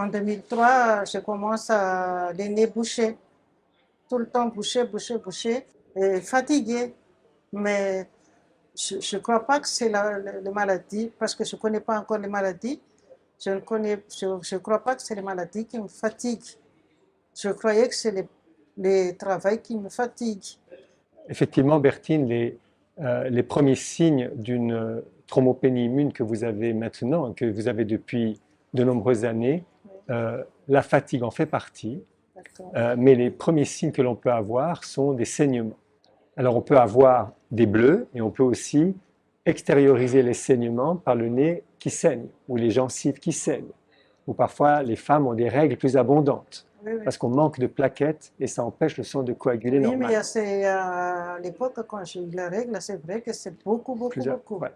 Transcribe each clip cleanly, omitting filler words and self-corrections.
En 2003, je commence à les nez bouchés, tout le temps bouché, bouché, bouché, et fatiguée. Mais je ne crois pas que c'est la maladie, parce que je ne connais pas encore les maladies. Je crois pas que c'est les maladies qui me fatiguent. Je croyais que c'est les travails qui me fatiguent. Effectivement, Bertine, les premiers signes d'une thrombopénie immune que vous avez maintenant, que vous avez depuis de nombreuses années, la fatigue en fait partie, mais les premiers signes que l'on peut avoir sont des saignements. Alors on peut avoir des bleus et on peut aussi extérioriser les saignements par le nez qui saigne ou les gencives qui saignent, ou parfois les femmes ont des règles plus abondantes Oui, oui. parce qu'on manque de plaquettes et ça empêche le sang de coaguler Oui, mais normalement. à l'époque, quand j'ai eu la règle, c'est vrai que c'est beaucoup, beaucoup, beaucoup. Ouais.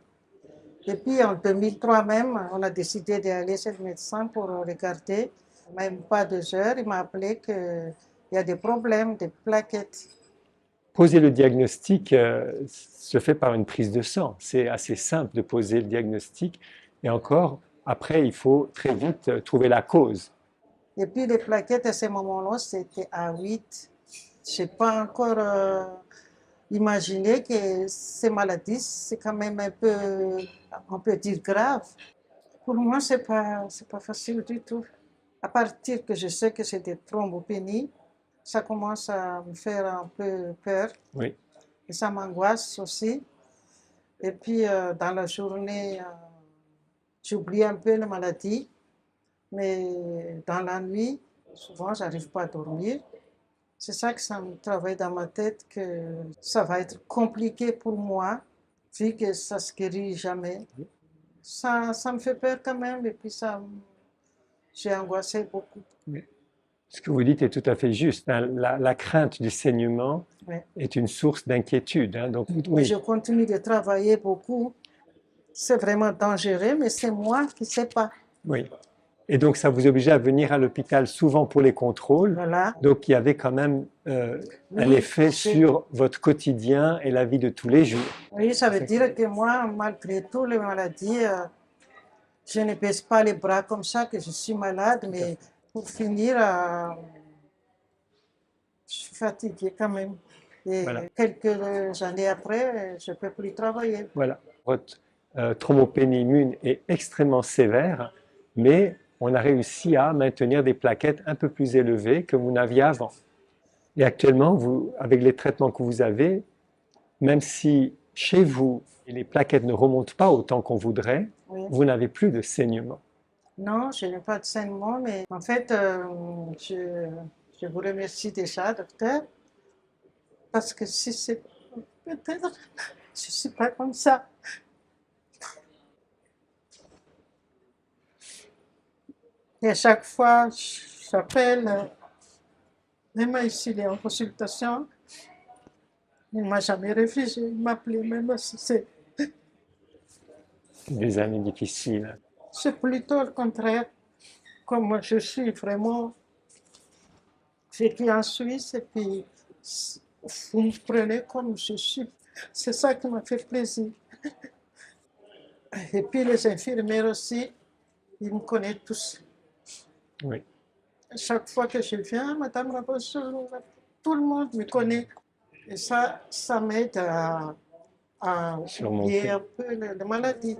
Et puis en 2003 même, on a décidé d'aller chez le médecin pour regarder. Même pas 2 heures, il m'a appelé qu'il y a des problèmes, des plaquettes. Poser le diagnostic se fait par une prise de sang. C'est assez simple de poser le diagnostic. Et encore, après, il faut très vite trouver la cause. Et puis les plaquettes à ce moment-là, c'était à 8. Je n'ai pas encore imaginé que ces maladies, c'est quand même un peu, on peut dire, grave. Pour moi, c'est pas facile du tout. À partir que je sais que c'est des thrombopénies, ça commence à me faire un peu peur. Oui. Et ça m'angoisse aussi. Et puis, dans la journée, j'oublie un peu la maladie. Mais dans la nuit, souvent, j'arrive pas à dormir. C'est ça que ça me travaille dans ma tête, que ça va être compliqué pour moi, vu que ça se guérit jamais. Ça me fait peur quand même, et puis j'ai angoissé beaucoup. Oui. Ce que vous dites est tout à fait juste. Hein. La crainte du saignement Ouais. est une source d'inquiétude. Hein. Donc, oui. Je continue de travailler beaucoup. C'est vraiment dangereux, mais c'est moi qui ne sais pas. Oui. Et donc, ça vous obligeait à venir à l'hôpital souvent pour les contrôles. Voilà. Donc, il y avait quand même un effet sur votre quotidien et la vie de tous les jours. Oui, ça veut dire que moi, malgré toutes les maladies, je ne baisse pas les bras comme ça, que je suis malade, mais pour finir, je suis fatiguée quand même. Et Voilà. quelques années après, je ne peux plus travailler. Voilà. Votre thrombopénie immune est extrêmement sévère, mais on a réussi à maintenir des plaquettes un peu plus élevées que vous n'aviez avant. Et actuellement, vous, avec les traitements que vous avez, même si chez vous, les plaquettes ne remontent pas autant qu'on voudrait, Oui. vous n'avez plus de saignement. Non, je n'ai pas de saignement, mais en fait, je vous remercie déjà, docteur, parce que si c'est peut-être, je ne suis pas comme ça. Et à chaque fois, j'appelle, même ici, il est en consultation, il ne m'a jamais refusé, il m'a appelé, même si Des années difficiles. c'est plutôt le contraire. Comme moi, je suis vraiment vécu en Suisse, et puis vous me prenez comme je suis. C'est ça qui m'a fait plaisir. Et puis les infirmières aussi, ils me connaissent tous. Oui. Chaque fois que je viens, Madame Rabosso, tout le monde me connaît. Et ça m'aide à oublier Surmonter. un peu la maladie.